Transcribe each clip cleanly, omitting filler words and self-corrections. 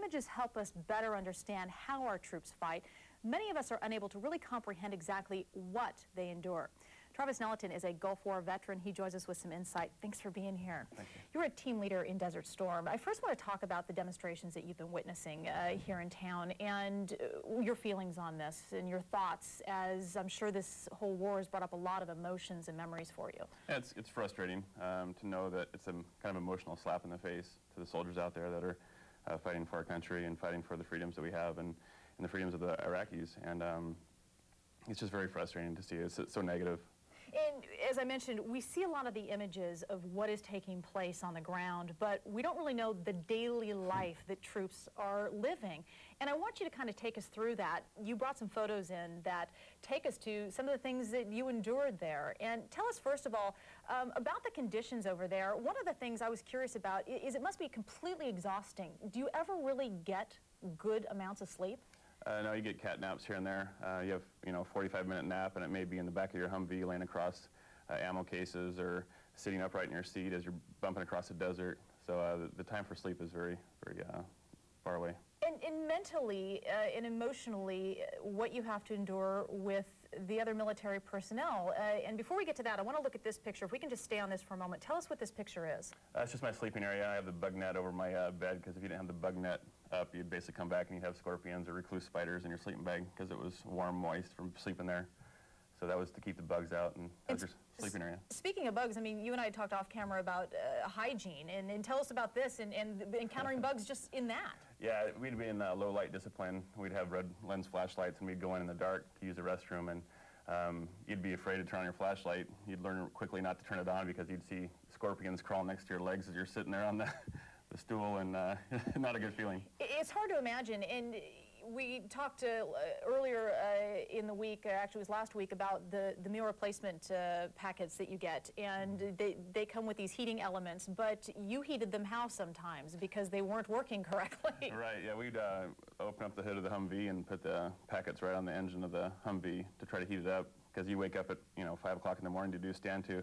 images help us better understand how our troops fight. Many of us are unable to really comprehend exactly what they endure. Travis Neliton is a Gulf War veteran. He joins us with some insight. Thanks for being here. Thank you. You're a team leader in Desert Storm. I first want to talk about the demonstrations that you've been witnessing here in town and your feelings on this and your thoughts, as I'm sure this whole war has brought up a lot of emotions and memories for you. Yeah, it's frustrating to know that it's a kind of emotional slap in the face to the soldiers out there that are fighting for our country and fighting for the freedoms that we have and the freedoms of the Iraqis. And it's just very frustrating to see. It's so negative. And as I mentioned, we see a lot of the images of what is taking place on the ground, but we don't really know the daily life that troops are living. And I want you to kind of take us through that. You brought some photos in that take us to some of the things that you endured there. And tell us, first of all, about the conditions over there. One of the things I was curious about is it must be completely exhausting. Do you ever really get good amounts of sleep? No, you get cat naps here and there. You have, a 45-minute nap, and it may be in the back of your Humvee laying across ammo cases or sitting upright in your seat as you're bumping across the desert. So the time for sleep is very, very far away. And mentally and emotionally, what you have to endure with the other military personnel. And before we get to that, I want to look at this picture. If we can just stay on this for a moment. Tell us what this picture is. It's just my sleeping area. I have the bug net over my bed, because if you didn't have the bug net up, you'd basically come back and you'd have scorpions or recluse spiders in your sleeping bag because it was warm, moist from sleeping there. So that was to keep the bugs out, and that was your sleeping area. Speaking of bugs, I mean, you and I talked off camera about hygiene, and tell us about this and encountering bugs just in that. Yeah, we'd be in low light discipline. We'd have red lens flashlights, and we'd go in the dark to use the restroom, and you'd be afraid to turn on your flashlight. You'd learn quickly not to turn it on because you'd see scorpions crawling next to your legs as you're sitting there on the stool, and not a good feeling. It's hard to imagine, and we talked earlier in the week, actually it was last week, about the meal replacement packets that you get, and they come with these heating elements, but you heated them how sometimes because they weren't working correctly? Right, yeah, we'd open up the hood of the Humvee and put the packets right on the engine of the Humvee to try to heat it up, because you wake up at 5 o'clock in the morning to do stand-to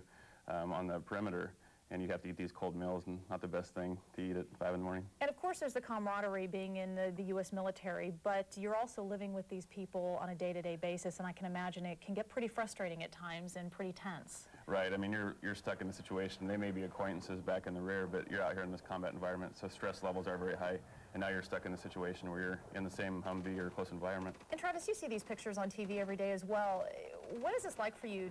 on the perimeter, and you have to eat these cold meals, and not the best thing to eat at 5 in the morning. And of course there's the camaraderie being in the U.S. military, but you're also living with these people on a day-to-day basis, and I can imagine it can get pretty frustrating at times and pretty tense. Right, I mean, you're stuck in the situation. They may be acquaintances back in the rear, but you're out here in this combat environment, so stress levels are very high, and now you're stuck in the situation where you're in the same Humvee or close environment. And Travis, you see these pictures on TV every day as well. What is this like for you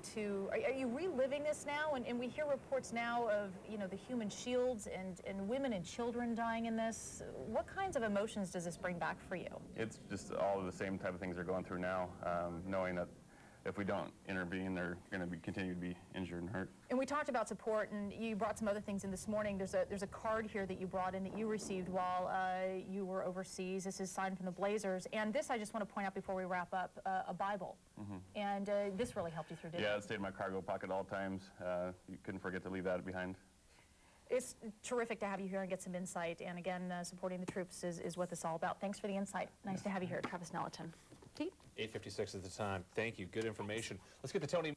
are you reliving this now? And we hear reports now of, the human shields and women and children dying in this. What kinds of emotions does this bring back for you? It's just all of the same type of things they're going through now, knowing that if we don't intervene, they're going to continue to be injured and hurt. And we talked about support, and you brought some other things in this morning. There's a card here that you brought in that you received while you were overseas. This is signed from the Blazers. And this, I just want to point out before we wrap up, a Bible. Mm-hmm. And this really helped you through, didn't it? Yeah, it stayed in my cargo pocket at all times. You couldn't forget to leave that behind. It's terrific to have you here and get some insight. And again, supporting the troops is what this is all about. Thanks for the insight. Nice to have you here, Travis Neliton. Pete? 8:56 at the time. Thank you. Good information. Let's get to Tony.